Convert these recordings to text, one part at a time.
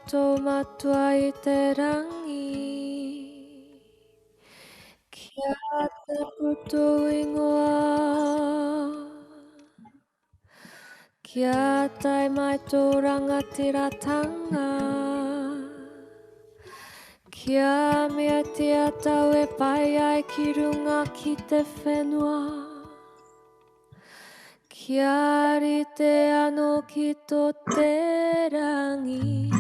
tō matua I te rangi. Kia te puto ingoa. Kia tai mai tō rangatiratanga. Kia mea te atau e pai ai ki runga ki te whenua. Kia rite ano ki tō te rangi.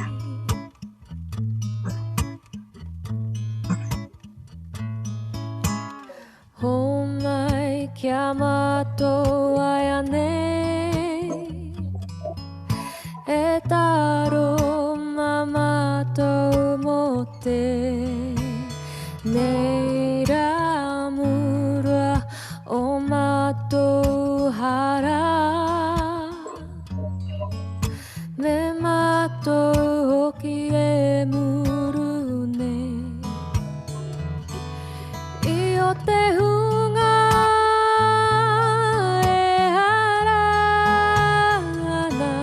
Ho mai kia mātou ai anei. E taro ma mātou mo te nei rā murua o mātou hara. Me mātou hoki e muru nei. I o te hunga e hara ana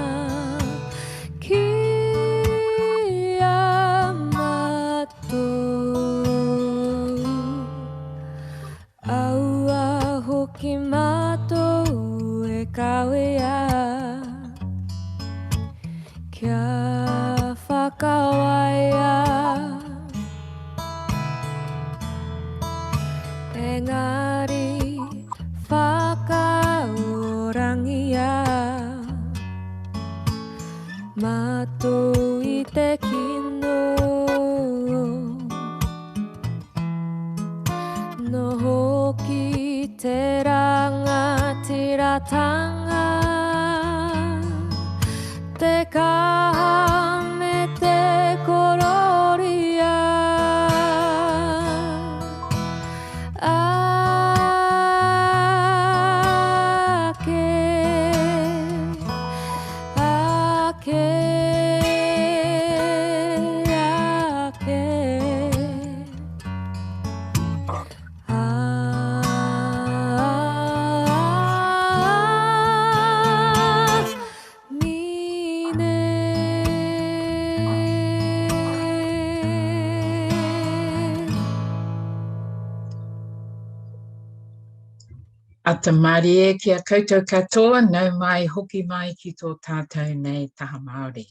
ki a mātou. Aua hoki mātou e kawea. Kia whakawaia. Engari whakaorangia. Mātou I te kino. No hoki te rangatiratanga. Te kaha me te kororia. Ata Māori kia koutou katoa, nau mai hoki mai ki tō tātou nei Taha Māori.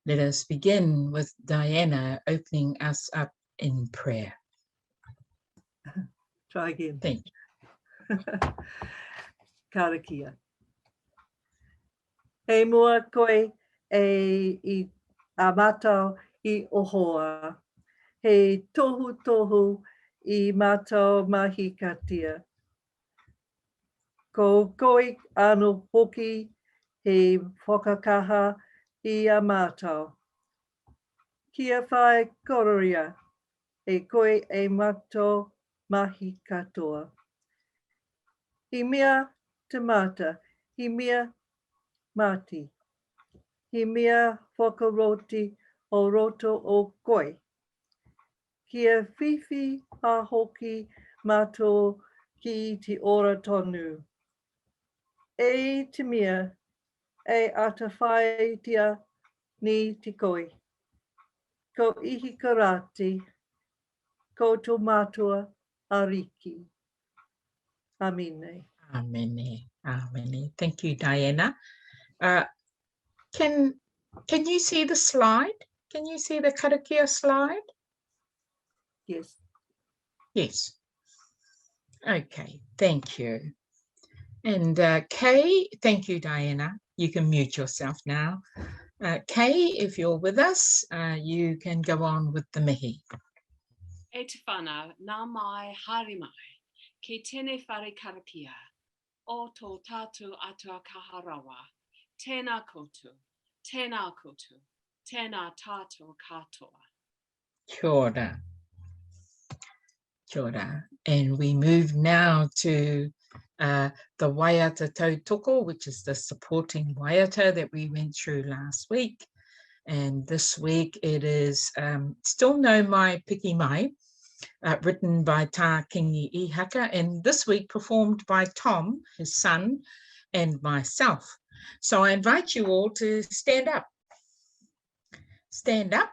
Let us begin with Diana opening us up in prayer. Try again. Thank you. Karakia. He mua koe I a mātou I ohoa. He tohu I mātou mahi katia. Ko koe anu hoki he whakakaha I a mātou. Kia whae kororia e koe e mātou mahi katoa. He mea te mata, he mea mati. He mea whakaroti o roto o koe. Kia whiwhi a hoki mātou ki te ora tonu. E te mea, e ata whaetia ni te koe. Ko ihi karati, ko tō mātua ariki. Amine. Amene, amene. Thank you, Diana. Can you see the slide? Can you see the Karakia slide? Yes. Yes. Okay, thank you. And Kay, thank you, Diana. You can mute yourself now. Kay, if you're with us, you can go on with the mihi. E te whānau, nā mai, haere mai, ki tēnei whare karakia, o tō tātou atua kaharawa, tēnā koutou, tēnā koutou, tēnā tātou katoa. Kia ora. Kia ora. And we move now to the waiata tautoko, which is the supporting waiata that we went through last week. And this week it is Still No Mai Piki Mai, written by Taha Kingi Ihaka, and this week performed by Tom, his son, and myself. So I invite you all to stand up. stand up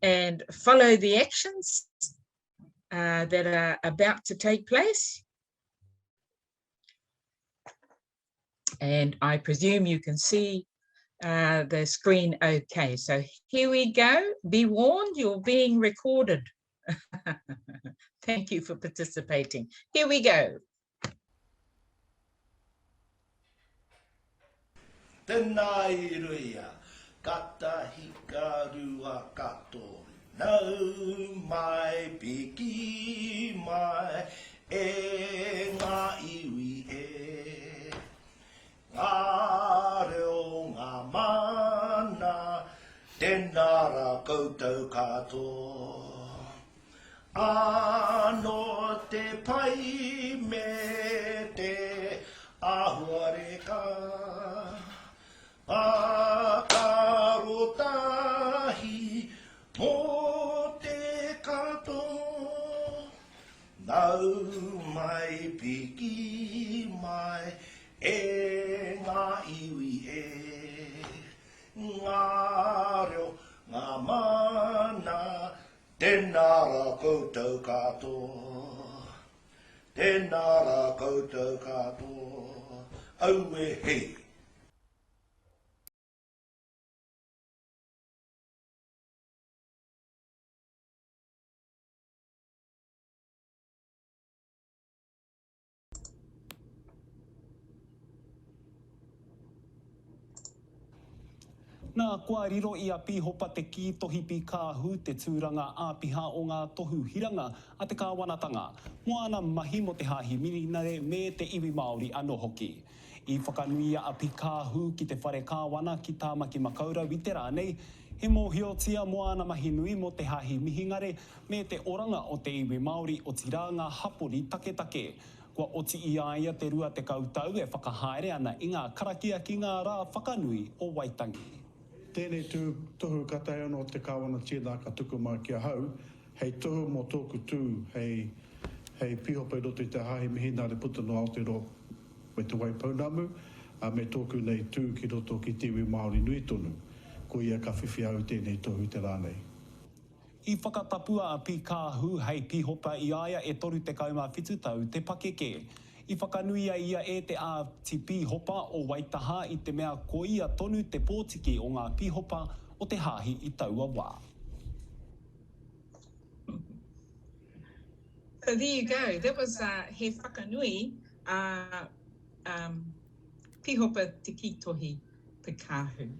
and follow the actions that are about to take place. And I presume you can see the screen okay. So here we go. Be warned, you're being recorded. Thank you for participating. Here we go. Tēnā iruia, kata hikarua katori, nau mai piki mai, e ngā iwi e. Ngā reo ngā mana, tēnā ra koutou katoa. Ano te pai me te ahuareka. Pakaro tahi mo te kato. Nau mai piki mai e ngā iwi e. Ngā reo ngā mana tēnā ra koutou katoa. Tēnā ra koutou katoa. Au e hei. Nā kua riro i a pīhopa te ki tohi pi kāhu te tūranga āpiha o ngā tohu hiranga a te kāwanatanga. Moana mahi mo te hahi Mihinare me te iwi Māori anō hoki. I whakanuia a pi kāhu ki te whare kāwana ki tāmaki makaurau i te rānei, he mōhiotia moana mahi nui mo te hahi Mihinare me te oranga o te iwi Māori o tiranga hapori take take. Kua oti i aia te rua te kautau e whakahaere ana i ngā karakia ki ngā rā whakanui o Waitangi. Tēnei tohu katai anō te kāwana tēnā ka tuku mai kia hau, hei tohu mō tōku tū, hei pīhopa i roto i te hahi Mihinare puta no Aotearoa me te waipaunamu, me tōku nei tū ki roto ki te iwi Māori nui tonu, ko ia ka whiwhi au tēnei tohu te rānei. I whakatapua a pi kāhu hei pīhopa i aia e toru te kaumā whitu tau te pakeke. I whakanuia ia e te a ti pīhopa o Waitaha i te mea ko ia tonu te pōtiki o ngā pīhopa o te hahi i taua wā. So there you go. That was he whakanui Pīhopa Te Kitohi Pekahu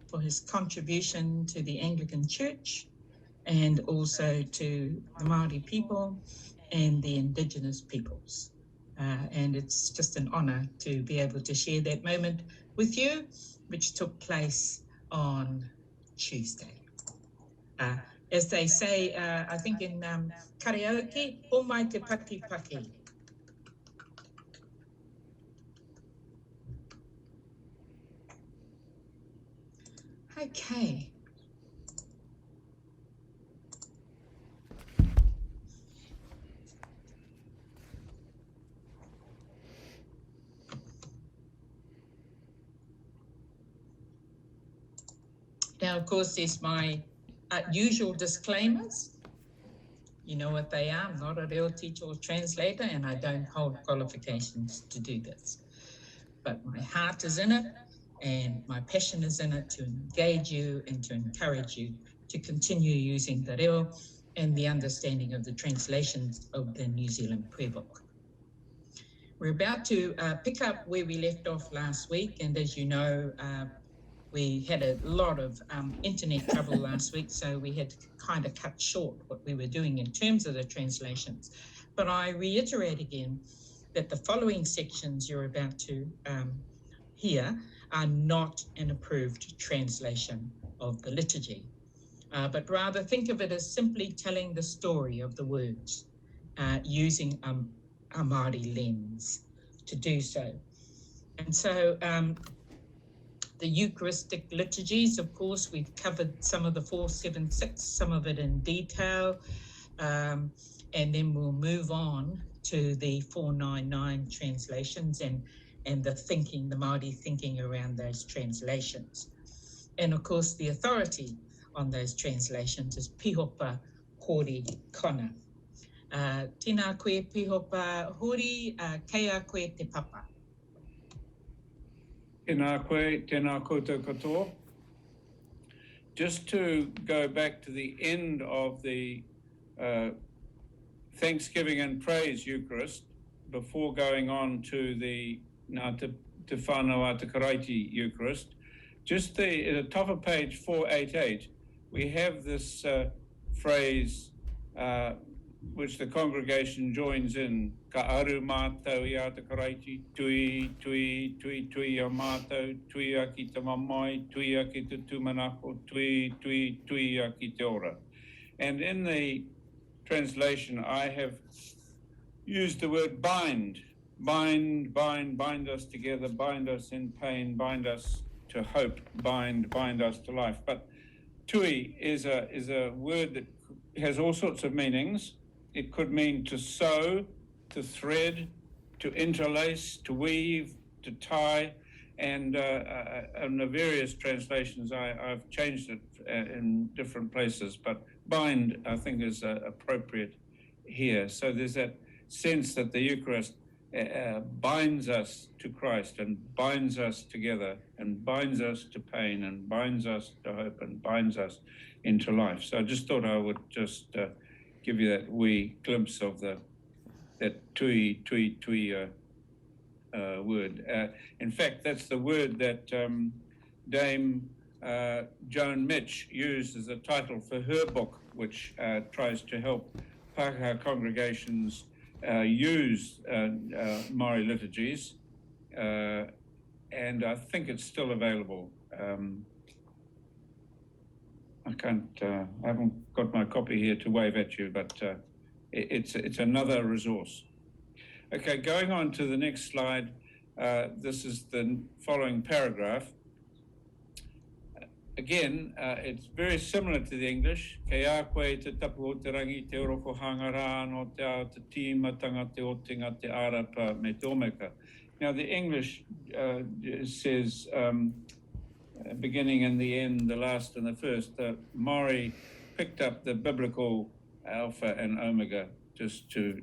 for his contribution to the Anglican Church and also to the Māori people and the Indigenous peoples. And it's just an honour to be able to share that moment with you, which took place on Tuesday. As they say, I think in karaoke, o mai te paki paki. Okay. Now, of course, there's my usual disclaimers. You know what they are. I'm not a real teacher or translator, and I don't hold qualifications to do this. But my heart is in it, and my passion is in it to engage you and to encourage you to continue using Te Reo and the understanding of the translations of the New Zealand prayer book. We're about to pick up where we left off last week, and as you know, we had a lot of internet trouble last week, so we had to kind of cut short what we were doing in terms of the translations. But I reiterate again that the following sections you're about to hear are not an approved translation of the liturgy, but rather think of it as simply telling the story of the words using a Māori lens to do so. And so the Eucharistic liturgies, of course, we've covered some of the 476, some of it in detail, and then we'll move on to the 499 translations and the thinking, the Māori thinking around those translations. And of course, the authority on those translations is Pīhopa Hori kona. Tēnā koe Pīhopa Hori, kei koe te papa. Tēnā koe, tēnā koutou katoa. Just to go back to the end of the Thanksgiving and Praise Eucharist, before going on to the Te Whānau Te Karaiti Eucharist, just at the top of page 488, we have this phrase which the congregation joins in, ka aru mātou i a te karaiti, tui, tui, tui, tui a mātou, tui a ki te mamai, tui a ki te tūmanako, tui, tui, tui a ki te ora. And in the translation, I have used the word bind, bind, bind, bind us together, bind us in pain, bind us to hope, bind, bind us to life. But tui is a word that has all sorts of meanings. It could mean to sew, to thread, to interlace, to weave, to tie, and in the various translations I've changed it in different places, but bind I think is appropriate here. So there's that sense that the Eucharist binds us to Christ and binds us together and binds us to pain and binds us to hope and binds us into life. So I just thought I would just give you that wee glimpse of that tui, tui, tui word. In fact, that's the word that Dame Joan Mitch used as a title for her book, which tries to help Pākehā congregations use Māori liturgies, and I think it's still available. I haven't got my copy here to wave at you, but it's another resource. Okay, going on to the next slide. This is the following paragraph. Again, it's very similar to the English. Kei a koe te tapu o te rangi, te oroko hangara no te ao te tīmatanga te otinga te arapa me te omeka. Now the English says beginning and the end, the last and the first. The Māori picked up the biblical alpha and omega just to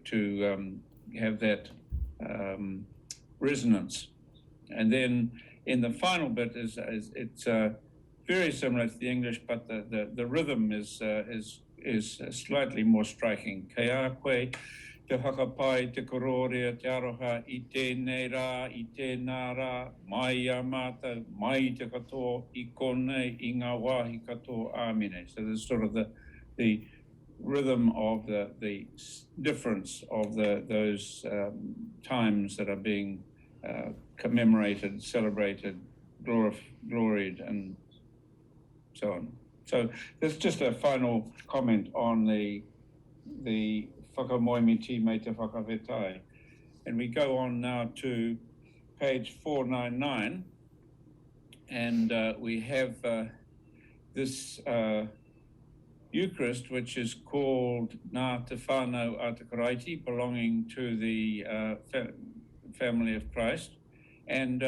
have that resonance. And then in the final bit it's very similar to the English, but the rhythm is slightly more striking. Kei a koe te hakapai te kororea te aroha i tēnei rā, i tēnā rā, mai a mātou, mai te katoa, i konei, i ngā wāhi katoa, āmine. So there's sort of the rhythm of the difference of those times that are being commemorated, celebrated, gloried, and so on. So there's just a final comment on the whakamoemiti me te whakawhetai. And we go on now to page 499, and we have this Eucharist, which is called Nā Te Whānau a Te Karaiti, belonging to the family of Christ. And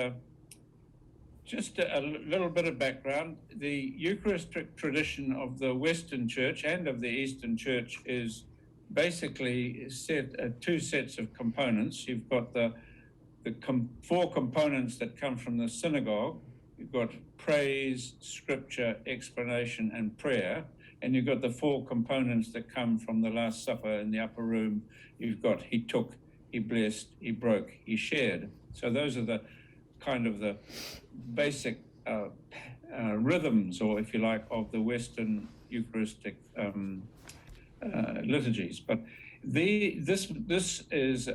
just a little bit of background. The Eucharistic tradition of the Western Church and of the Eastern Church is basically two sets of components. You've got the four components that come from the synagogue. You've got praise, scripture, explanation, and prayer. And you've got the four components that come from the Last Supper in the upper room. You've got he took, he blessed, he broke, he shared. So those are the kind of the basic rhythms, or if you like, of the Western Eucharistic liturgies. But this is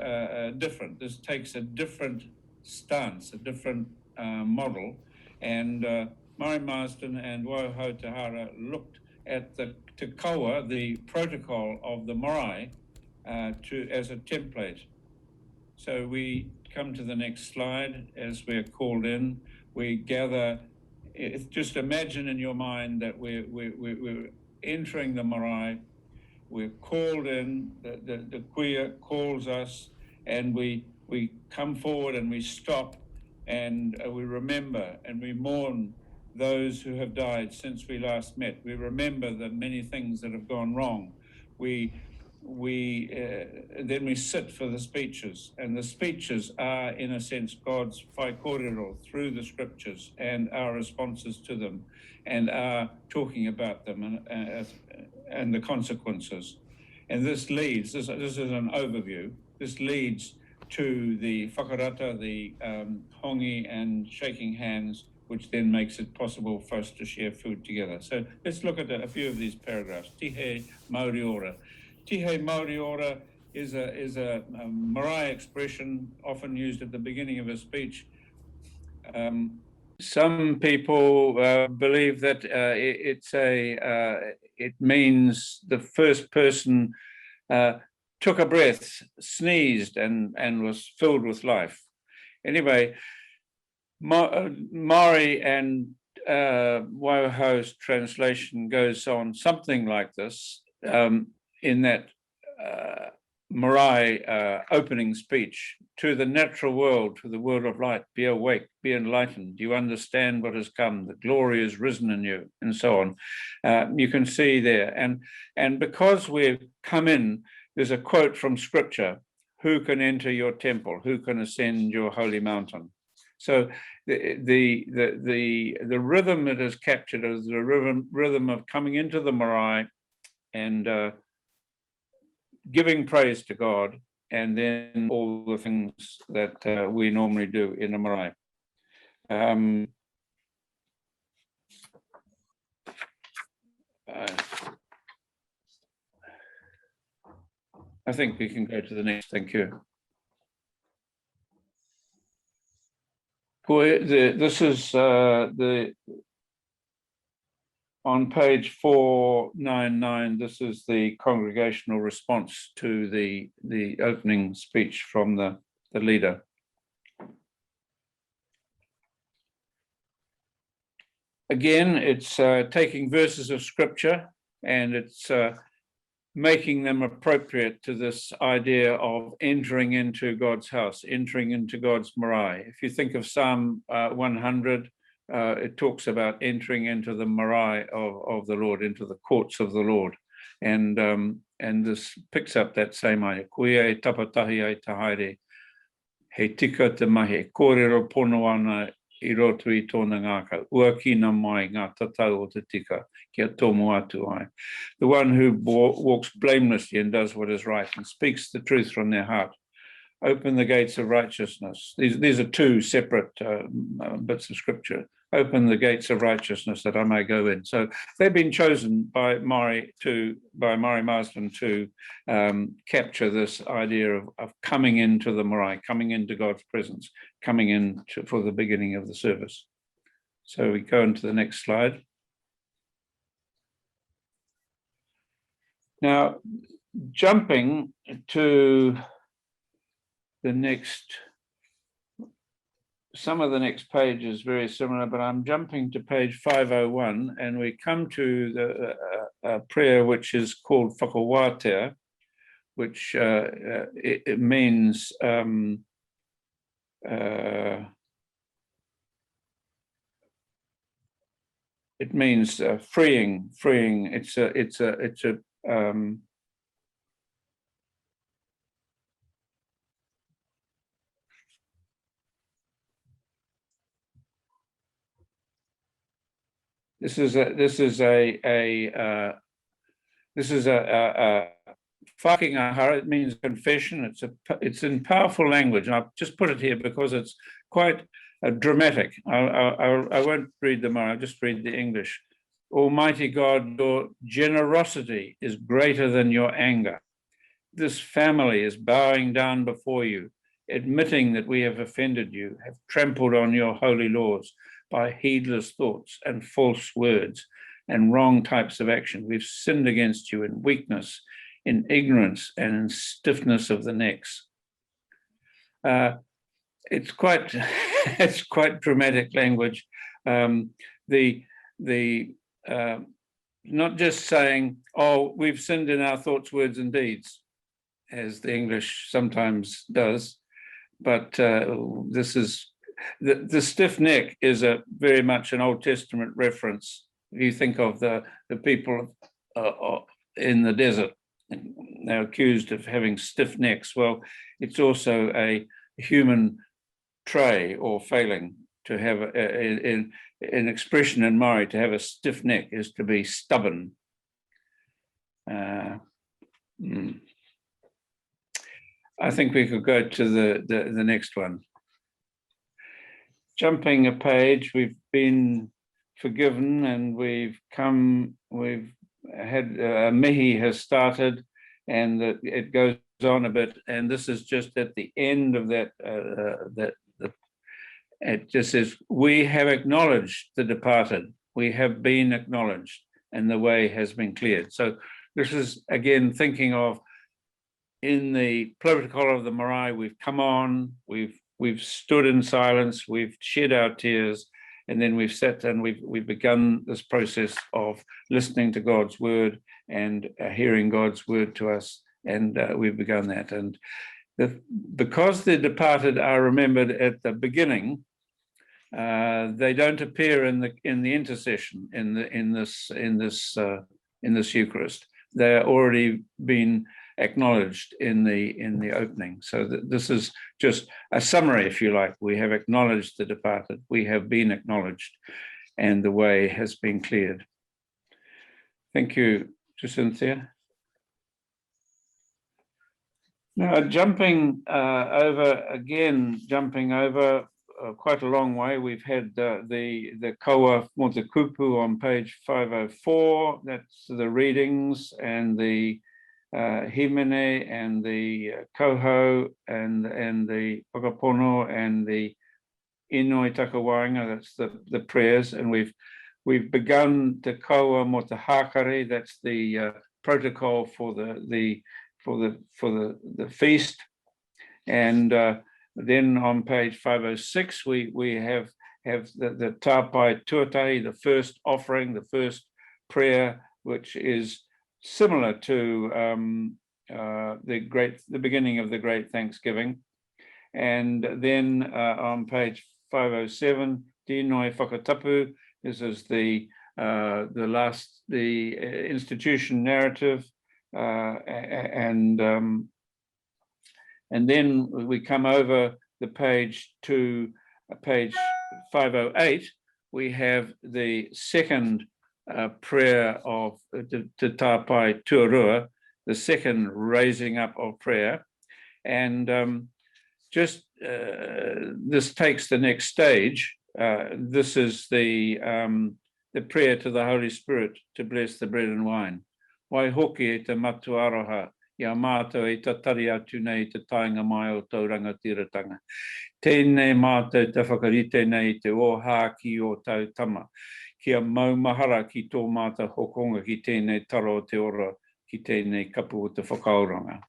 different. This takes a different stance, a different model. And Murray Marsden and Waiho Tahara looked at the Te Kaua, the protocol of the marae, as a template. So we come to the next slide as we're called in. We gather, just imagine in your mind that we're entering the marae, we're called in, the kuia calls us, and we come forward and we stop, and we remember and we mourn those who have died since we last met. We remember the many things that have gone wrong. Then we sit for the speeches, and the speeches are, in a sense, God's whai kōrero through the scriptures and our responses to them, and our talking about them and the consequences. And this leads, this is an overview, this leads to the whakarata, the hongi and shaking hands, which then makes it possible for us to share food together. So let's look at a few of these paragraphs. Tihe Māori ora. Tihe Māori ora is a marae expression often used at the beginning of a speech. Some people believe that it means the first person took a breath, sneezed, and was filled with life. Anyway, Māori and Waiaho's translation goes on something like this, in that marae opening speech: to the natural world, to the world of light, be awake, be enlightened, you understand what has come, the glory is risen in you, and so on. You can see there. And because we've come in, there's a quote from scripture: who can enter your temple, who can ascend your holy mountain? So the rhythm it is captured is the rhythm of coming into the marae and giving praise to God, and then all the things that we normally do in a marae. I think we can go to the next. Thank you. This is on page 499. This is the congregational response to the opening speech from the leader. Again, it's taking verses of scripture and it's making them appropriate to this idea of entering into God's house, entering into God's marae. If you think of Psalm 100, it talks about entering into the marae of the Lord, into the courts of the Lord. And this picks up that same idea. Kuia e tapatahi ai tahaere, he tika te mahi, kōrero pono ana I roto I tōna ngākau, ua kina mai ngā tatau o te tika, kia tōmu atu ai. The one who walks blamelessly and does what is right and speaks the truth from their heart. Open the gates of righteousness. These are two separate bits of scripture. Open the gates of righteousness that I may go in. So they've been chosen by Māori Marsden to capture this idea of coming into the marae, coming into God's presence, coming in for the beginning of the service. So we go into the next slide. Now, jumping to the next, some of the next page is very similar, but I'm jumping to page 501, and we come to the prayer which is called whakawātea, which it means freeing. It's a This is a whakingahara. It means confession. It's in powerful language, and I've just put it here because it's quite dramatic. I won't read the Māori, I'll just read the English. Almighty God, your generosity is greater than your anger. This family is bowing down before you, admitting that we have offended you, have trampled on your holy laws by heedless thoughts and false words and wrong types of action. We've sinned against you in weakness, in ignorance, and in stiffness of the necks. It's quite dramatic language. Not just saying, oh, we've sinned in our thoughts, words, and deeds, as the English sometimes does, but this is The stiff neck is a very much an Old Testament reference. If you think of the people in the desert, they're accused of having stiff necks. Well, it's also a human trait or failing to have an expression in Māori. To have a stiff neck is to be stubborn. I think we could go to the next one. Jumping a page, we've been forgiven and we've had mihi has started, and it goes on a bit, and this is just at the end of that. It just says, we have acknowledged the departed, we have been acknowledged, and the way has been cleared. So this is again thinking of in the protocol of the marae, we've come on, we've stood in silence, we've shed our tears, and then we've sat and we've begun this process of listening to God's word and hearing God's word to us, and we've begun that. And because the departed are remembered at the beginning, they don't appear in the intercession in this Eucharist. They're already been acknowledged in the opening. So this is just a summary, if you like. We have acknowledged the departed. We have been acknowledged, and the way has been cleared. Thank you, Cynthia. Now, jumping over quite a long way, we've had the Kaua Motukupu on page 504. That's the readings, and the Himene and the Koho and the Whakapono and the Inoi Takawainga. That's the prayers, and we've begun the Kaua mo te Hakare. That's the protocol for the feast, and then on page 506 we have the Tāpai Tuatahi, the first offering, the first prayer, which is similar to the beginning of the Great Thanksgiving. And then on page 507, Tinoi Whakatapu. This is the institution narrative, and then we come over the page to page 508. We have the second prayer of Te Tāpai Tuarua, the second raising up of prayer, and this takes the next stage. This is the prayer to the Holy Spirit to bless the bread and wine. Wai hoki e te matu aroha, ia mātou e tatari atu nei te tainga mai o tau rangatiratanga. Tēnei mātou te whakarite nei te oha ki o tau tama. Kia maumahara ki tō mātou hokonga ki tēnei taro o te ora, ki tēnei kapu o te whakauranga.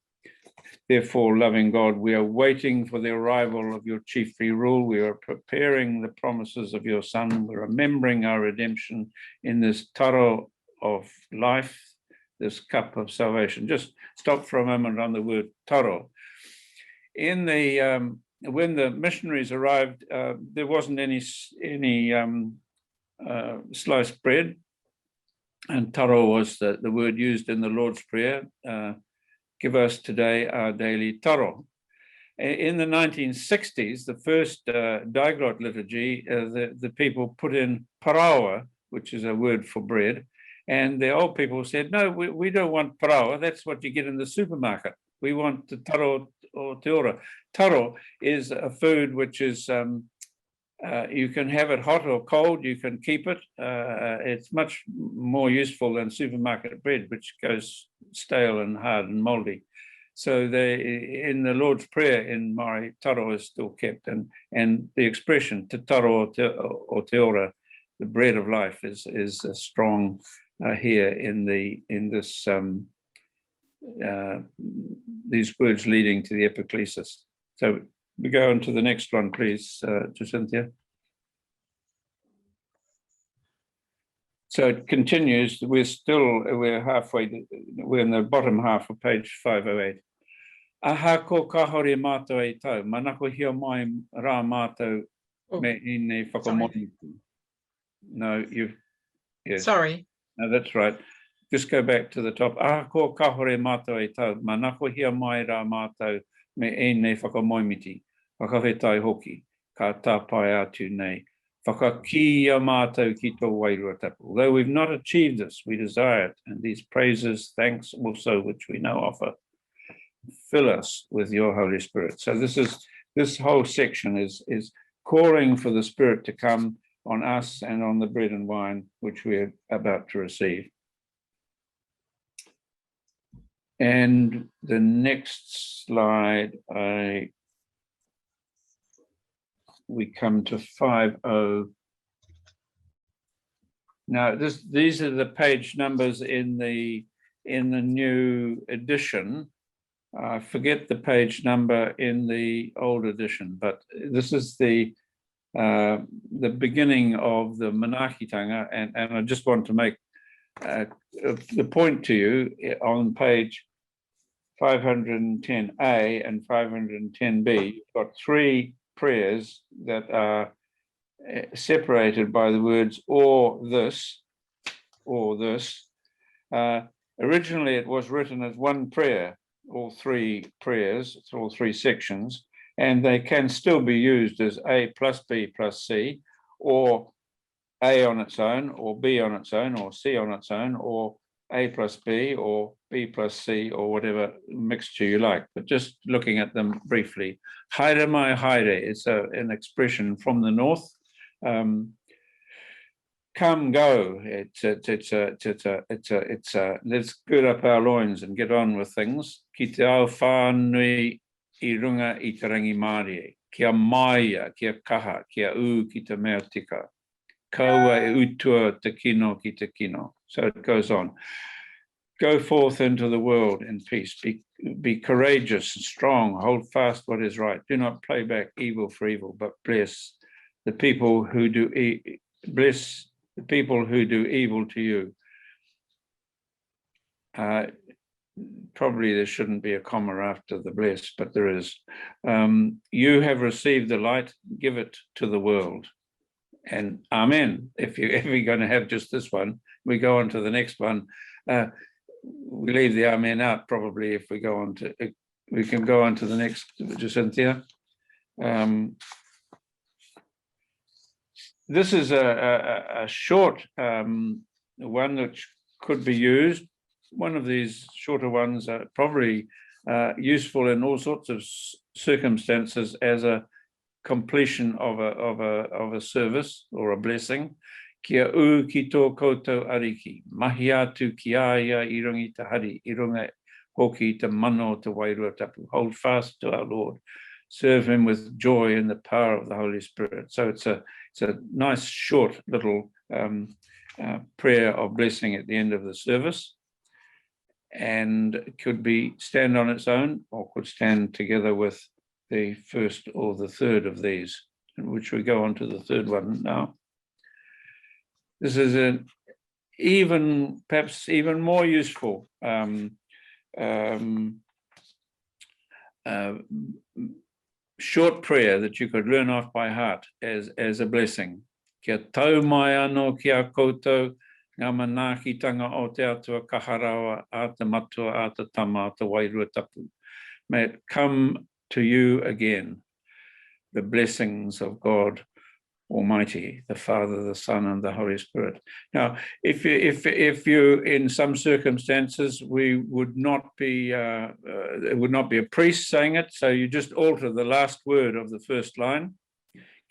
Therefore, loving God, we are waiting for the arrival of your chief free rule. We are preparing the promises of your Son. We're remembering our redemption in this taro of life, this cup of salvation. Just stop for a moment on the word taro. In the when the missionaries arrived, there wasn't any sliced bread, and taro was the word used in the Lord's Prayer. Give us today our daily taro. In the 1960s, the first diglot liturgy, the people put in parawa, which is a word for bread, and the old people said, no, we don't want parawa, that's what you get in the supermarket. We want the taro o te ora. Taro is a food which is, you can have it hot or cold, you can keep it. It's much more useful than supermarket bread, which goes stale and hard and moldy. So in the Lord's Prayer in Māori, taro is still kept, and the expression te taro o te ora, the bread of life, is strong here in this these words leading to the epiclesis. So we go on to the next one, please, Cynthia. So it continues. We're halfway. We're in the bottom half of page 508. Aha ko kahore mātou e tau, manako hia mai rā mātou Oh, Me ine whakamoimiti. No, you've, yes. sorry. No, that's right. Just go back to the top. Ko kahore mātou e tau. Manako hia mai rā mātou me ine whakamoimiti. Whakawhetai hoki. Ka tāpai atu nei. Whakakia mātou ki tō wairua tapu. Although we've not achieved this, we desire it. And these praises, thanks also, which we now offer, fill us with your Holy Spirit. So this whole section is calling for the Spirit to come on us and on the bread and wine, which we're about to receive. And the next slide, we come to 5.0. Now, these are the page numbers in the new edition. Forget the page number in the old edition, but this is the beginning of the Manaakitanga, and I just want to make the point to you on page 510A and 510B. You've got three prayers that are separated by the words or this. Originally, it was written as one prayer, all three prayers, all three sections, and they can still be used as A plus B plus C, or A on its own, or B on its own, or C on its own, or A plus B, or B plus C, or whatever mixture you like. But just looking at them briefly, haere mai haere is an expression from the north. Come, go. It's let's gird up our loins and get on with things. Ki te ao whānui I runga I te rangi Māori. Kia maia, kia kaha, kia u ki te mea tika. Kaua e utua te kino ki te kino. So it goes on. Go forth into the world in peace. Be courageous and strong. Hold fast what is right. Do not play back evil for evil, but bless the people who do bless the people who do evil to you. Probably there shouldn't be a comma after the bless, but there is. You have received the light, give it to the world. And amen. If you're going to have just this one, we go on to the next one. We leave the amen out probably if we go on to, we can go on to the next, Jacinthia. This is a short one which could be used. One of these shorter ones are probably useful in all sorts of circumstances as a completion of a service or a blessing. Kia u ki tō koutou ariki, mahi atu ki aia I rungi te hari, I runga hoki te mano te wairua tapu. Hold fast to our Lord. Serve him with joy in the power of the Holy Spirit. So it's a nice short little prayer of blessing at the end of the service, and it could be stand on its own or could stand together with the first or the third of these, in which we go on to the third one now. This is an perhaps even more useful short prayer that you could learn off by heart as a blessing. Kia tau mai anō ki a koutou, ngā manaakitanga o te atua kaharawa, a te matua, a te tama, a te wairua tapu. May it come to you again, the blessings of God Almighty, the Father, the Son, and the Holy Spirit. Now, if you in some circumstances, we would not be, it would not be a priest saying it, so you just alter the last word of the first line.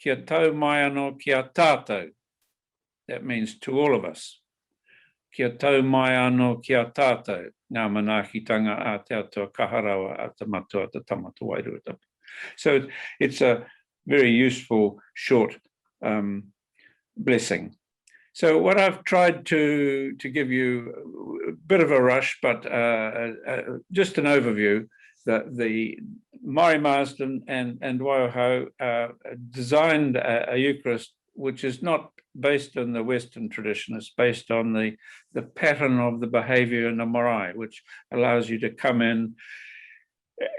Kia tau mai anō kia tātou. That means to all of us. Kia tau mai anō kia tātou. Ngā manaakitanga a te atua kaharawa, a te matua, a te tama, te wairua tapu. So it's a very useful short blessing. So what I've tried to give you a bit of a rush, but just an overview, that the Māori Marsden and Waiho designed a Eucharist which is not based on the Western tradition. It's based on the pattern of the behavior in the marae, which allows you to come in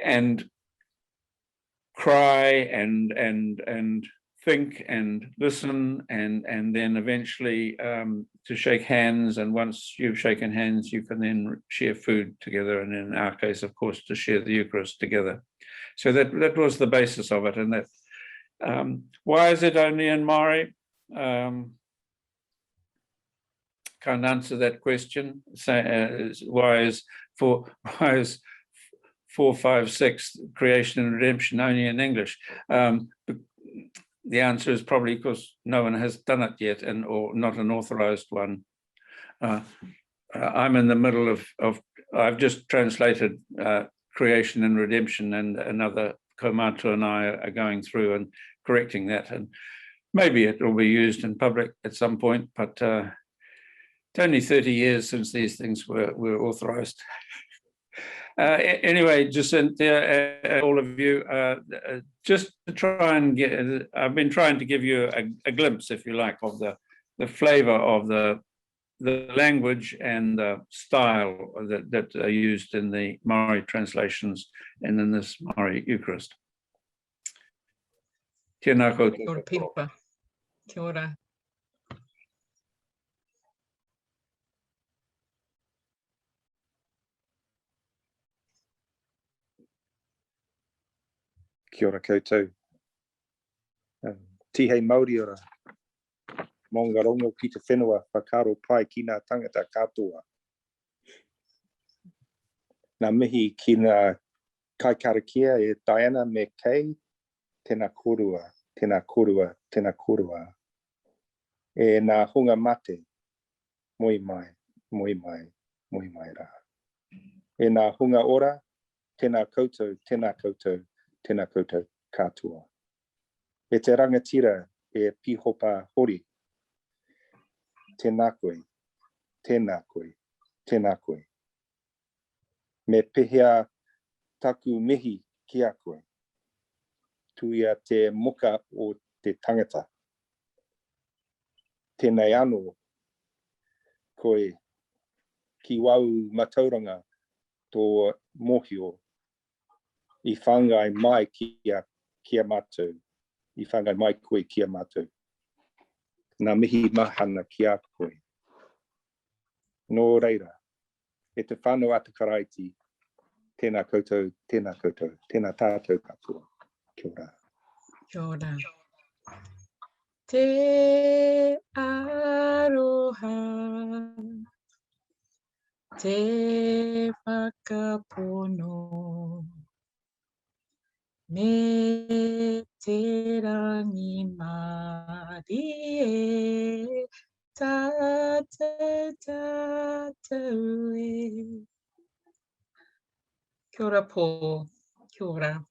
and cry and think and listen, and then eventually to shake hands. And once you've shaken hands, you can then share food together, and in our case, of course, to share the Eucharist together. So that was the basis of it. And that why is it only in Māori? Can't answer that question. Why is 456 creation and redemption only in English? The answer is probably because no one has done it yet, or not an authorized one. I'm in the middle of I've just translated creation and redemption, and another kaumātua and I are going through and correcting that, and maybe it will be used in public at some point, but it's only 30 years since these things were authorized. Anyway, Jacinta, all of you, just to try and get, I've been trying to give you a glimpse, if you like, of the flavor of the language and the style that are used in the Māori translations and in this Māori Eucharist. Tēnā koutou. Kia ora, Pīhopa. Kia ora. Kia ora koutou. Tihei Māori ora. Mō ngā rongo ki te whenua whakaro pai ki ngā tangata katoa. Nā mihi ki ngā kai Karakia e Diana me Kay, tēnā korua, tēnā korua, tēnā korua. E ngā hunga mate, moi mai, moi mai, moi mai rā. E ngā hunga ora, tēnā koutou, tēnā koutou, tēnā koutou katoa. E te rangatira e Pīhopa Hori. Tēnā koe, tēnā koe, tēnā koe. Me pehea taku mihi ki a koe. Tuia te moka o te tangata. Tēnei anō koe ki wau matauranga tō mōhio I whangai mai kia mātou. I whangai mai koe kia mātou. Nā mihi mahana ki a koe. Nō reira, e te whānau ata Karaiti, tēnā koutou, tēnā koutou, tēnā tātou katoa. Kia ora. Kia ora. Te aroha, te whakapono, me te rangi Māori e tātou tātou e. Kia ora, Paul. Kia ora.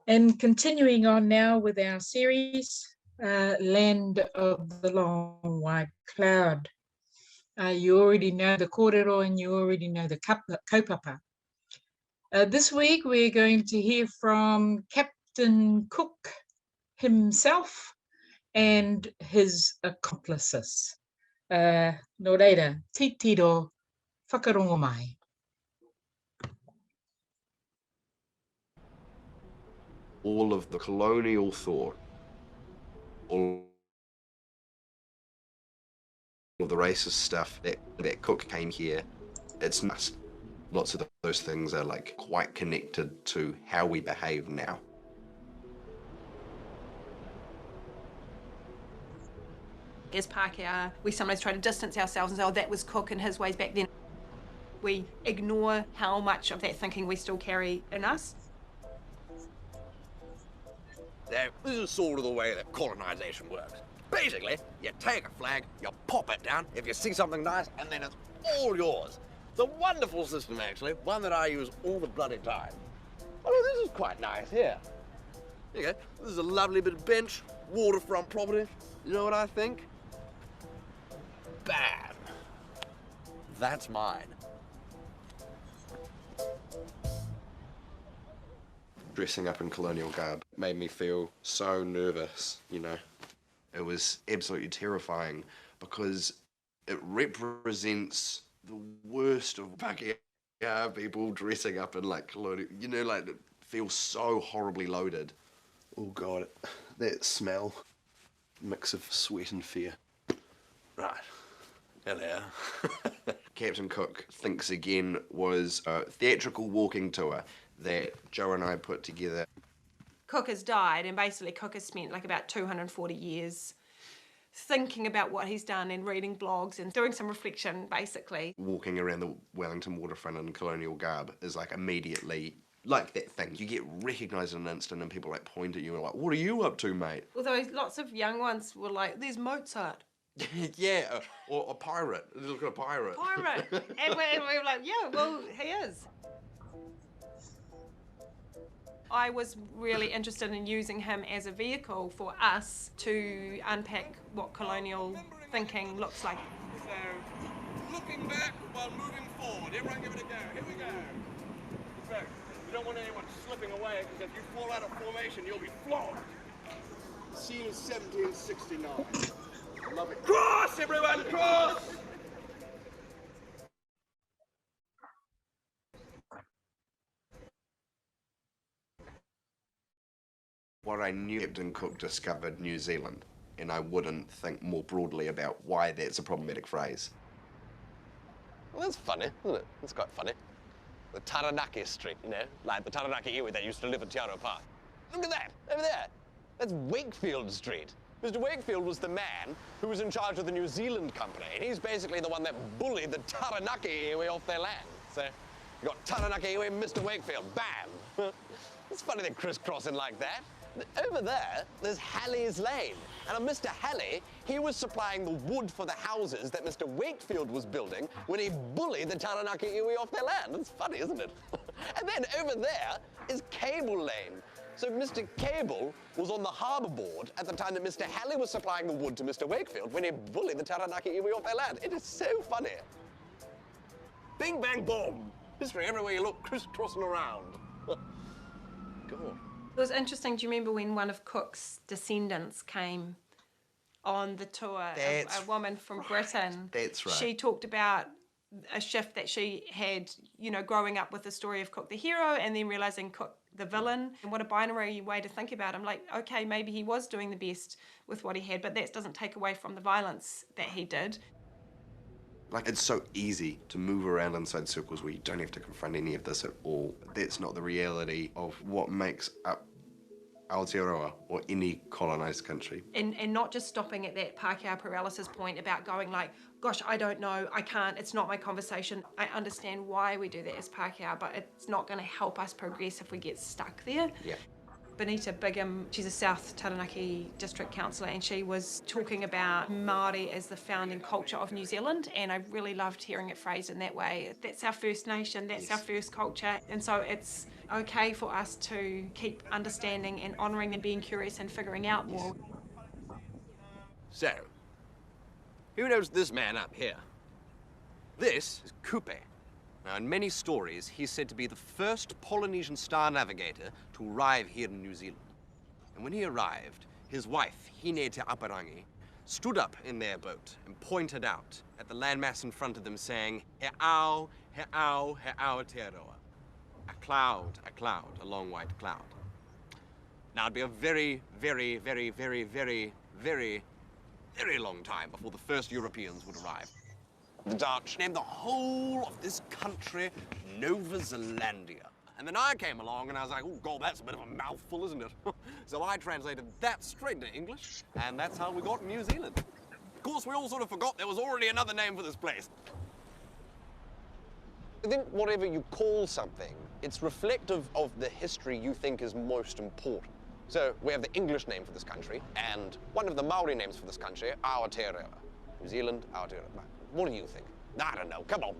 And continuing on now with our series, Land of the Long White Cloud. You already know the kōrero and you already know the kaupapa. This week we're going to hear from Captain Cook himself and his accomplices. Nō reira, titiro whakarongo mai. All of the colonial thought, all of the racist stuff that Cook came here, it's not. Lots of those things are like quite connected to how we behave now. As Pākehā, we sometimes try to distance ourselves and say, oh, that was Cook and his ways back then. We ignore how much of that thinking we still carry in us. This is sort of the way that colonisation works. Basically, you take a flag, you pop it down, if you see something nice, and then it's all yours. It's a wonderful system, actually, one that I use all the bloody time. Oh, this is quite nice here. There you go. This is a lovely bit of bench, waterfront property. You know what I think? Bam! That's mine. Dressing up in colonial garb made me feel so nervous, you know. It was absolutely terrifying because it represents the worst of Pākehā people dressing up in like colonial, you know, like feels so horribly loaded. Oh God, that smell. Mix of sweat and fear. Right. Hello. Captain Cook Thinks Again was a theatrical walking tour that Joe and I put together. Cook has died, and basically Cook has spent like about 240 years thinking about what he's done and reading blogs and doing some reflection, basically. Walking around the Wellington waterfront in colonial garb is like immediately like that thing. You get recognised in an instant and people like point at you and like, what are you up to, mate? Although lots of young ones were like, there's Mozart. Yeah, or a pirate. Look at a pirate. Pirate. and we were like, yeah, well, he is. I was really interested in using him as a vehicle for us to unpack what colonial thinking looks like. So, looking back while moving forward. Everyone give it a go. Here we go. So, you don't want anyone slipping away, because if you fall out of formation, you'll be flogged. Scene is 1769. Love it. Cross, everyone, cross! What I knew, Captain Cook discovered New Zealand, and I wouldn't think more broadly about why that's a problematic phrase. Well, that's funny, isn't it? It's quite funny. The Taranaki Street, you know, like the Taranaki iwi that used to live at Aotearoa Park. Look at that, over there. That's Wakefield Street. Mr. Wakefield was the man who was in charge of the New Zealand Company, and he's basically the one that bullied the Taranaki iwi off their land. So, you got Taranaki iwi, Mr. Wakefield, bam! It's funny they're crisscrossing like that. Over there, there's Halley's Lane. And on Mr. Halley, he was supplying the wood for the houses that Mr. Wakefield was building when he bullied the Taranaki iwi off their land. It's funny, isn't it? And then over there is Cable Lane. So Mr. Cable was on the harbour board at the time that Mr. Halley was supplying the wood to Mr. Wakefield when he bullied the Taranaki iwi off their land. It is so funny. Bing, bang, boom. History everywhere you look, crisscrossing around. God. It was interesting. Do you remember when one of Cook's descendants came on the tour? A woman from Britain. That's right. She talked about a shift that she had, you know, growing up with the story of Cook the hero and then realising Cook the villain. And what a binary way to think about him. Like, okay, maybe he was doing the best with what he had, but that doesn't take away from the violence that he did. Like, it's so easy to move around inside circles where you don't have to confront any of this at all. That's not the reality of what makes up Aotearoa or any colonised country. And not just stopping at that Pākehā paralysis point about going like, gosh, I don't know, I can't, it's not my conversation. I understand why we do that as Pākehā, but it's not going to help us progress if we get stuck there. Yeah. Benita Bigham, she's a South Taranaki district councillor, and she was talking about Māori as the founding culture of New Zealand, and I really loved hearing it phrased in that way. That's our first nation, that's our first culture, and so it's okay for us to keep understanding and honouring and being curious and figuring out more. So, who knows this man up here? This is Kupe. Now, in many stories, he's said to be the first Polynesian star navigator to arrive here in New Zealand. And when he arrived, his wife, Hine Te Aparangi, stood up in their boat and pointed out at the landmass in front of them, saying, He ao, he ao, he Aotearoa. A cloud, a long white cloud. Now, it'd be a very, very, very, very, very, very, very long time before the first Europeans would arrive. The Dutch named the whole of this country Nova Zealandia. And then I came along and I was like, oh God, that's a bit of a mouthful, isn't it? So I translated that straight into English, and that's how we got New Zealand. Of course, we all sort of forgot there was already another name for this place. I think whatever you call something, it's reflective of the history you think is most important. So we have the English name for this country, and one of the Māori names for this country, Aotearoa. New Zealand, Aotearoa. What do you think? I don't know, come on.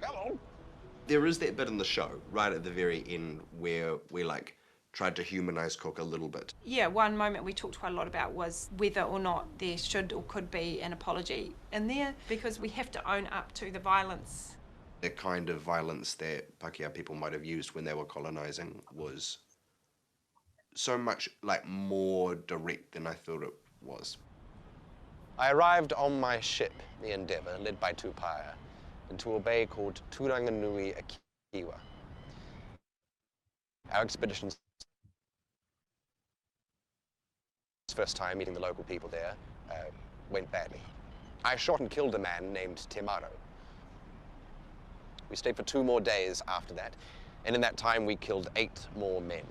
Come on. There is that bit in the show, right at the very end, where we like tried to humanise Cook a little bit. Yeah, one moment we talked quite a lot about was whether or not there should or could be an apology in there, because we have to own up to the violence. The kind of violence that Pākehā people might have used when they were colonising was so much like more direct than I thought it was. I arrived on my ship, the Endeavour, led by Tupaia, into a bay called Turanganui Akiwa. Our expedition's first time meeting the local people there went badly. I shot and killed a man named Te Reo. We stayed for 2 more days after that, and in that time we killed 8 more men.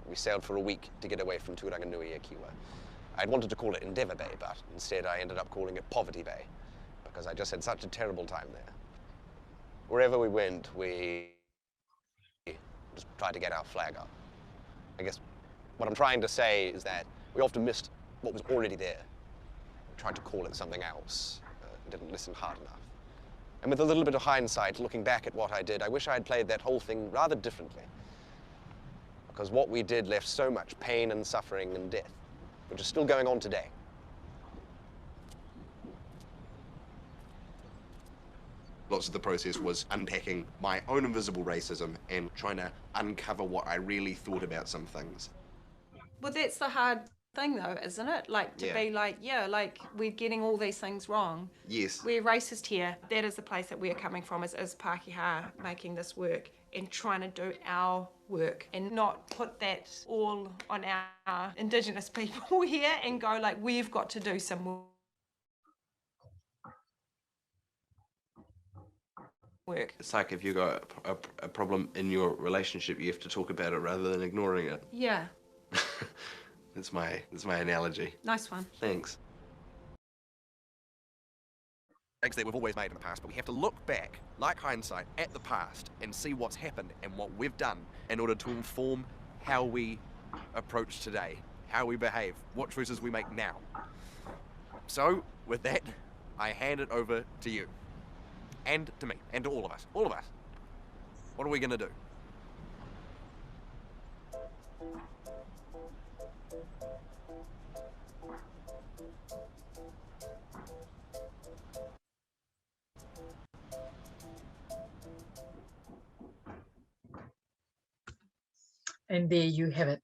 We sailed for a week to get away from Turanganui-a-Kiwa. I'd wanted to call it Endeavour Bay, but instead I ended up calling it Poverty Bay, because I just had such a terrible time there. Wherever we went, we just tried to get our flag up. I guess what I'm trying to say is that we often missed what was already there. We tried to call it something else, didn't listen hard enough. And with a little bit of hindsight, looking back at what I did, I wish I had played that whole thing rather differently. Because what we did left so much pain and suffering and death, which is still going on today. Lots of the process was unpacking my own invisible racism and trying to uncover what I really thought about some things. Well, that's the hard thing though, isn't it? Like to be like, yeah, like we're getting all these things wrong. Yes. We're racist here. That is the place that we're coming from as Pākehā, making this work and trying to do our work and not put that all on our Indigenous people here and go like, we've got to do some work. It's like if you got a problem in your relationship, you have to talk about it rather than ignoring it. Yeah. That's my analogy. Nice one. Thanks. Mistakes that we've always made in the past, but we have to look back, like hindsight, at the past and see what's happened and what we've done in order to inform how we approach today, how we behave, what choices we make now. So, with that, I hand it over to you. And to me, and to all of us. All of us. What are we going to do? And there you have it.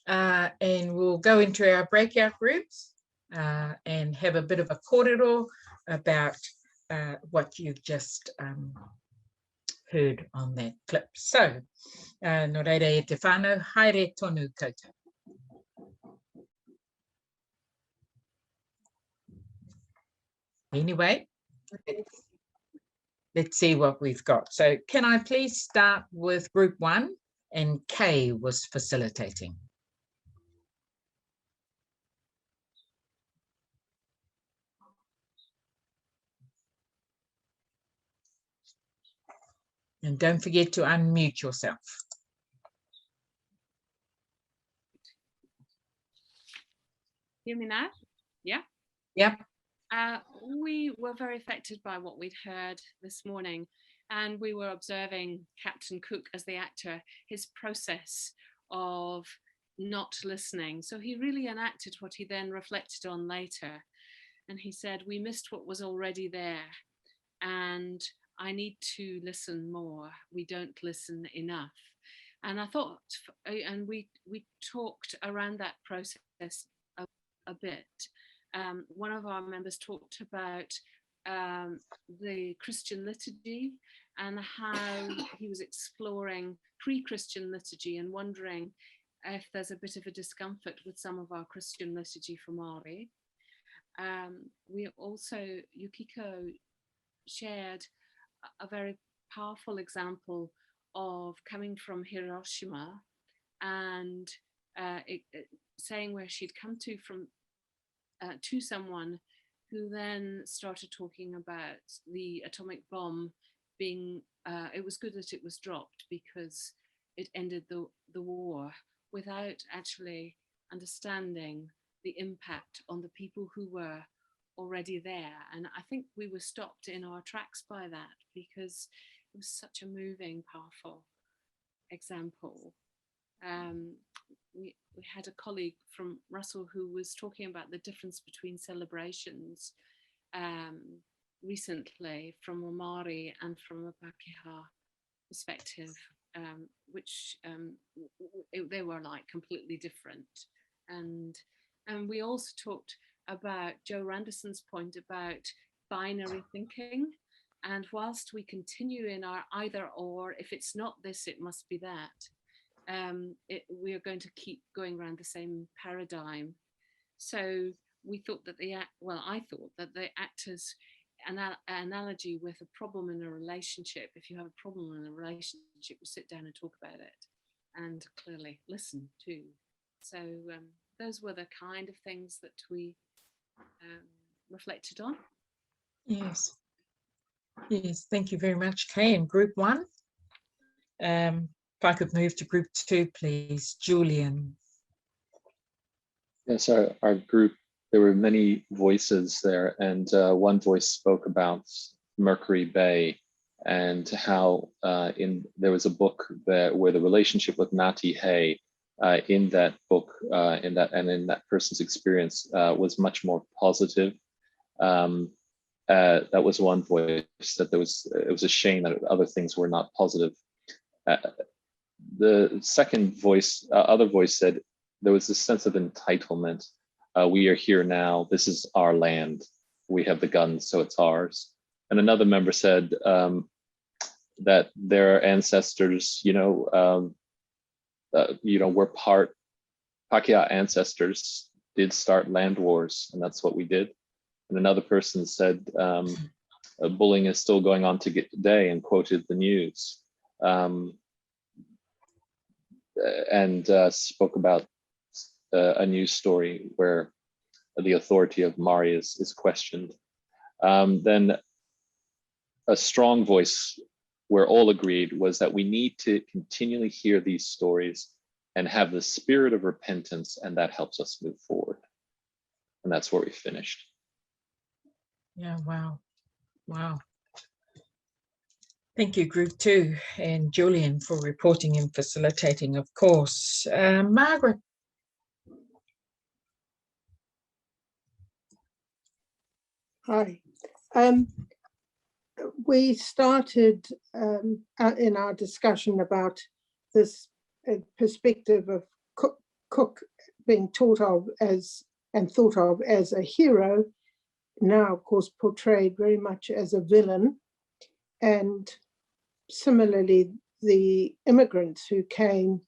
And we'll go into our breakout groups and have a bit of a kōrero about what you've just heard on that clip. So, no reira e te whānau, haere tonu koutou. Anyway, let's see what we've got. So can I please start with group 1, and Kay was facilitating. And don't forget to unmute yourself. Hear me now? Yeah? Yep. We were very affected by what we'd heard this morning, and we were observing Captain Cook as the actor, his process of not listening. So he really enacted what he then reflected on later. And he said, we missed what was already there, and I need to listen more. We don't listen enough. And I thought, and we talked around that process a bit. One of our members talked about the Christian liturgy and how he was exploring pre-Christian liturgy and wondering if there's a bit of a discomfort with some of our Christian liturgy for Māori. We also, Yukiko shared a very powerful example of coming from Hiroshima and saying where she'd come to from to someone who then started talking about the atomic bomb being, it was good that it was dropped because it ended the war without actually understanding the impact on the people who were already there. And I think we were stopped in our tracks by that because it was such a moving, powerful example. We had a colleague from Russell who was talking about the difference between celebrations recently from a Māori and from a Pākehā perspective, which they were like completely different. And we also talked about Joe Randerson's point about binary thinking And whilst we continue in our either or, if it's not this, it must be that, we are going to keep going around the same paradigm. So we thought that I thought that the actors, an analogy with a problem in a relationship, if you have a problem in a relationship, we sit down and talk about it and clearly listen too. So those were the kind of things that we reflected on. Yes. Yes, thank you very much, Kay. In group 1, if I could move to group 2, please. Julian. Yes, our group, there were many voices there, and one voice spoke about Mercury Bay and how there was a book there where the relationship with Ngāti Hei in that book, in that person's experience was much more positive. That was one voice, that it was a shame that other things were not positive. The second voice, other voice said there was this sense of entitlement. We are here now, this is our land. We have the guns, so it's ours. And another member said that their ancestors, were Pākehā ancestors did start land wars, and that's what we did. And another person said, bullying is still going on today, and quoted the news. And spoke about a news story where the authority of Māori is questioned. Then a strong voice where all agreed was that we need to continually hear these stories and have the spirit of repentance, and that helps us move forward. And that's where we finished. Yeah, wow. Wow. Thank you, Group 2, and Julian for reporting and facilitating, of course. Margaret. Hi. We started in our discussion about this perspective of Cook being thought of as a hero, now of course portrayed very much as a villain. And similarly, the immigrants who came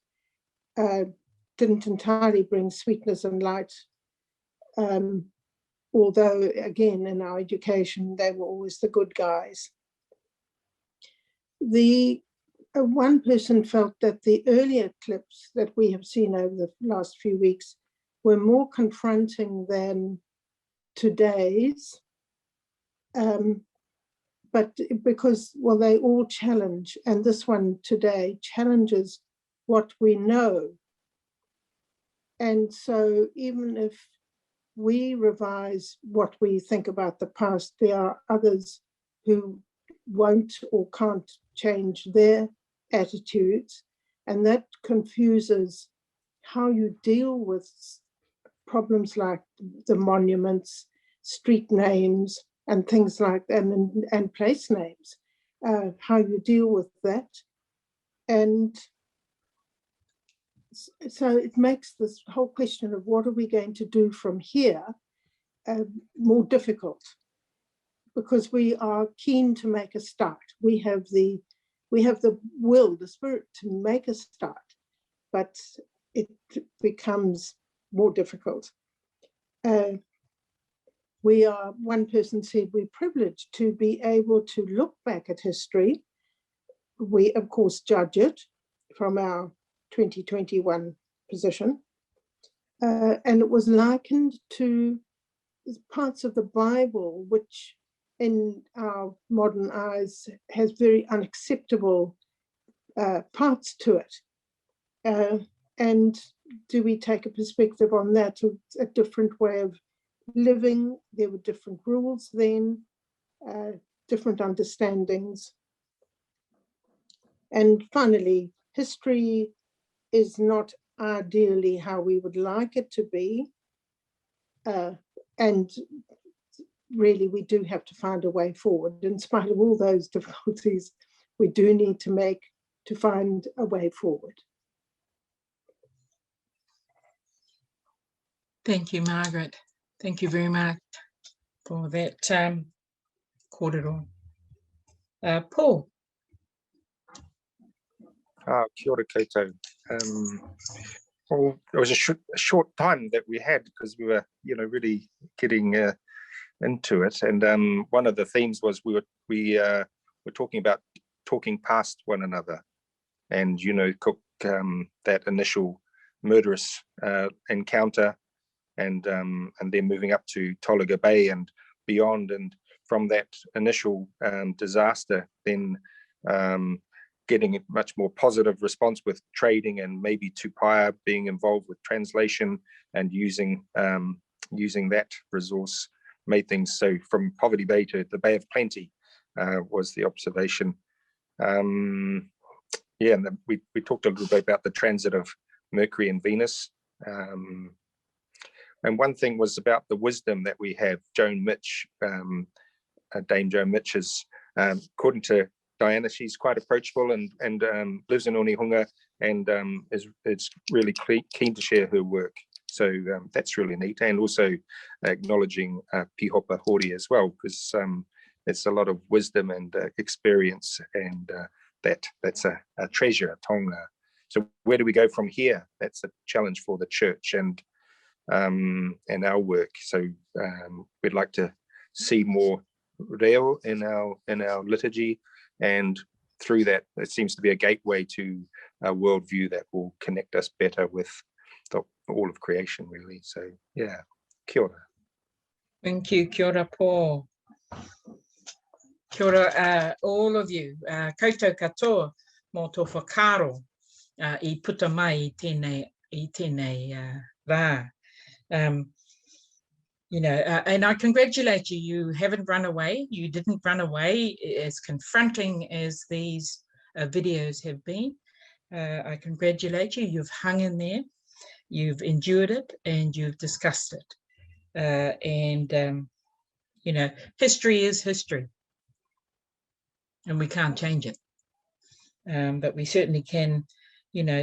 didn't entirely bring sweetness and light, although again in our education they were always the good guys. One person felt that the earlier clips that we have seen over the last few weeks were more confronting than today's, but because, well, they all challenge, and this one today challenges what we know. And so even if we revise what we think about the past, there are others who won't or can't change their attitudes, and that confuses how you deal with problems like the monuments, street names, and things like that, and place names, how you deal with that. And so it makes this whole question of what are we going to do from here more difficult, because we are keen to make a start. We have the will, the spirit to make a start, but it becomes more difficult. One person said, we're privileged to be able to look back at history. We, of course, judge it from our 2021 position. And it was likened to parts of the Bible, which in our modern eyes has very unacceptable parts to it. And do we take a perspective on that, a different way of living? There were different rules then, different understandings. And finally, history is not ideally how we would like it to be. And really, we do have to find a way forward. In spite of all those difficulties, we do need to find a way forward. Thank you, Margaret. Thank you very much for that kōrero. Paul. Kia ora koutou. Well, it was a short time that we had because we were, really getting into it. And one of the themes was we were talking about talking past one another, and Cook, that initial murderous encounter, and then moving up to Tolaga Bay and beyond, and from that initial disaster, then getting a much more positive response with trading, and maybe Tupaia being involved with translation and using that resource made things so from Poverty Bay to the Bay of Plenty was the observation. And we talked a little bit about the transit of Mercury and Venus. And one thing was about the wisdom that we have. Joan Mitch, Dame Joan Mitch is, according to Diana, she's quite approachable and lives in Onehunga, and is really keen to share her work. So that's really neat, and also acknowledging Pīhopa Hori as well, because it's a lot of wisdom and experience, and that's a treasure, a tonga. So where do we go from here? That's a challenge for the church and our work. So we'd like to see more reo in our liturgy, and through that, it seems to be a gateway to a worldview that will connect us better with all of creation, really. So yeah, kia ora. Thank you, kia ora, Paul. Kia ora, all of you. Koutou katoa mō tō whakaro I puta mai I tēnei rā. And I congratulate you. You haven't run away. You didn't run away, as confronting as these videos have been. I congratulate you. You've hung in there. You've endured it, and you've discussed it. History is history, and we can't change it. But we certainly can,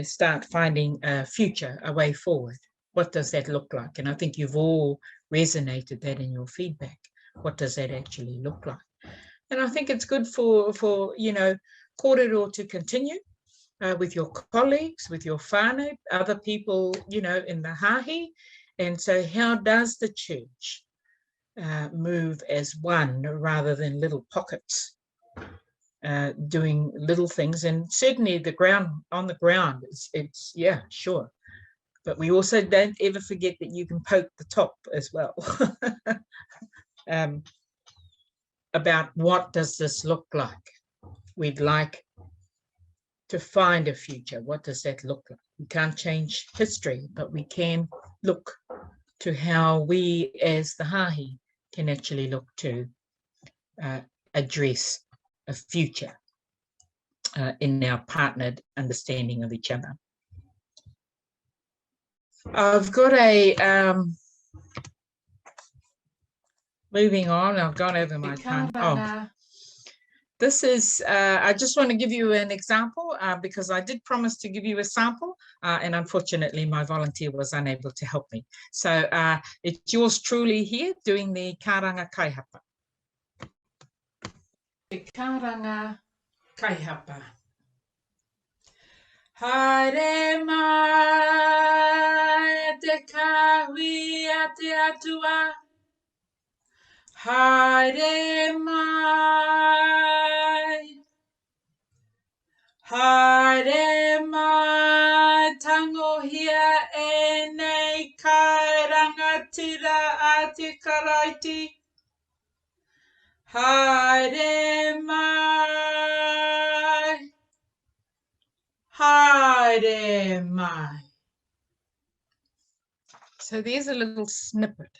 start finding a future, a way forward. What does that look like? And I think you've all resonated that in your feedback. What does that actually look like? And I think it's good for kōrero to continue with your colleagues, with your whānau, other people, in the hāhi. And so how does the church move as one rather than little pockets, doing little things? And certainly on the ground, it's yeah, sure. But we also don't ever forget that you can poke the top as well. About what does this look like? We'd like to find a future. What does that look like? We can't change history, but we can look to how we as the hāhi can actually look to address a future in our partnered understanding of each other. I've got a, moving on, I've gone over my time. Oh, this is, I just want to give you an example because I did promise to give you a sample and unfortunately my volunteer was unable to help me. So it's yours truly here doing the Karanga Kaihapa. The Karanga Kaihapa. Haere mai te kawi a te atua. Haere mai. Haere mai tangohia e nei kai rangatira a te Karaiti. Haere mai. Haere mai. So there's a little snippet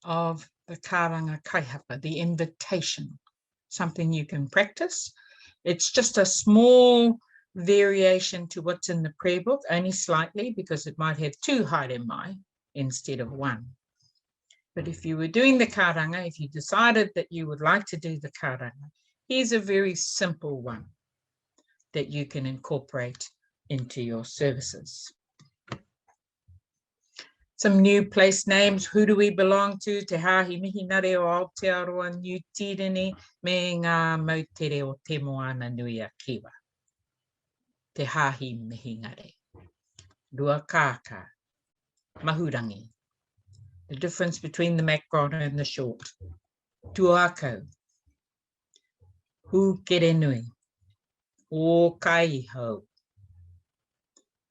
of the Karanga Kaihapa, the invitation, something you can practice. It's just a small variation to what's in the prayer book, only slightly, because it might have 2 haere mai instead of 1. But if you were doing the karanga, if you decided that you would like to do the karanga, here's a very simple one that you can incorporate into your services. So some new place names. Who do we belong to? Te Hahi Mihinare o Aotearoa, New Tirini, me ngā mautere o te moana nui a Kiwa. Te Hahi Mihinare. Ruakaka, Mahurangi. The difference between the macron and the short. Tuako. Hu kere nui. O kaiho.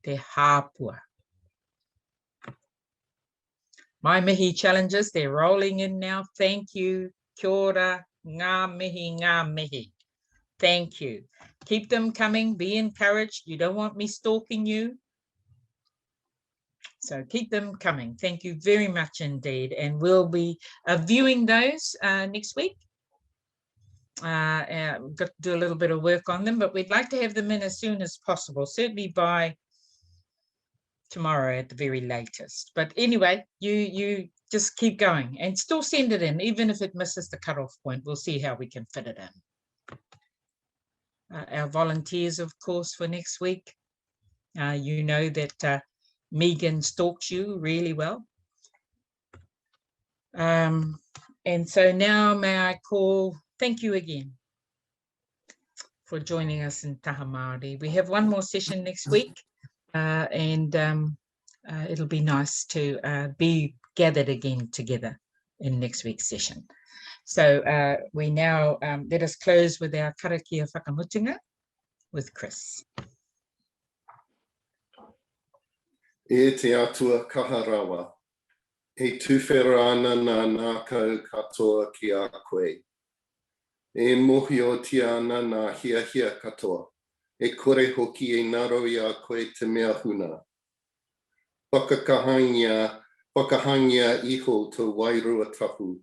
Te hāpua. My mihi challenges, they're rolling in now. Thank you. Kia ora. Ngā mihi, ngā mihi. Thank you. Keep them coming. Be encouraged. You don't want me stalking you. So keep them coming. Thank you very much indeed. And we'll be viewing those next week. Got to do a little bit of work on them, but we'd like to have them in as soon as possible, certainly by tomorrow at the very latest. But anyway, you just keep going and still send it in, even if it misses the cutoff point. We'll see how we can fit it in. Our volunteers, of course, for next week. You know that Megan stalks you really well. And so now may I call, thank you again for joining us in Taha Māori. We have one more session next week, and it'll be nice to be gathered again together in next week's session. So we now, let us close with our Karakia whakamutunga with Chris. E te atua kaharawa, e tuwhera ana nā nākau katoa ki a koe. E mohi o tia ana nā hia hia katoa, e kore hoki e naro i a koe te mea huna. Whakakahangia iho te wairua tapu,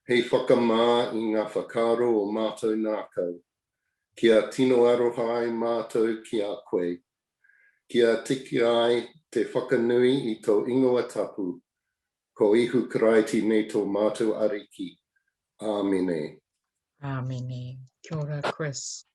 hei whakamā i ngā whakaro o mātou nākau, kia tino aroha ai mātou ki a koe, kia tiki ai te whakanui i tō ingoa tapu, ko ihu Karaiti nei tō mātou ariki. Āmene. Āmene. Kia ora, Chris.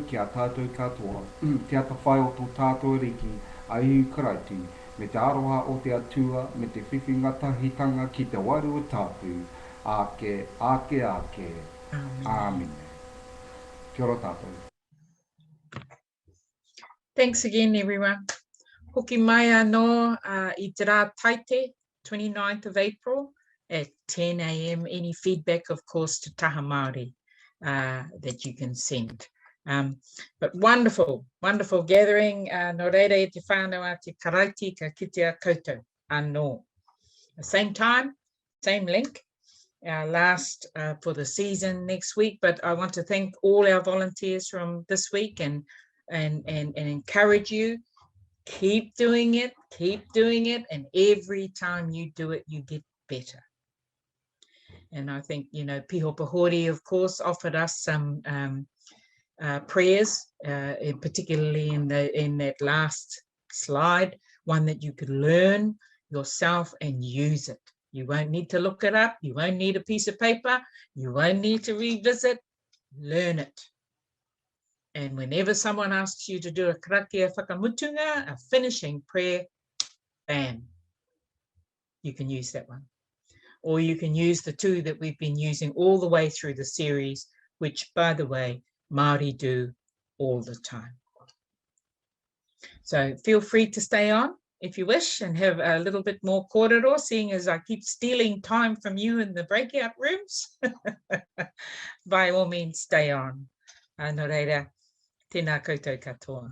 Kia tātou katoa, te ata whai o tō tātou riki, ai Karaiti, me te aroha o te atua, me te whiwhingata hitanga ki te wairua tāpū, ake. Āmine. Kia ora tātou. Thanks again, everyone. Hoki mai anō I te rā taite, 29th of April at 10 a.m. Any feedback, of course, to Taha Māori that you can send. But wonderful, wonderful gathering. Nō reira e te whānau a te Karaiti ka kitea koutou anō. Same time, same link. Our last for the season next week, but I want to thank all our volunteers from this week and encourage you, keep doing it, and every time you do it, you get better. And I think, you know, Pīhopa Hori, of course, offered us some prayers, particularly in that last slide, one that you could learn yourself and use it. You won't need to look it up. You won't need a piece of paper. You won't need to revisit. Learn it. And whenever someone asks you to do a karakia whakamutunga, a finishing prayer, bam, you can use that one. Or you can use the two that we've been using all the way through the series, which, by the way, Māori do all the time. So feel free to stay on if you wish and have a little bit more kōrero, seeing as I keep stealing time from you in the breakout rooms. By all means, stay on. Nō reira, tēnā koutou katoa.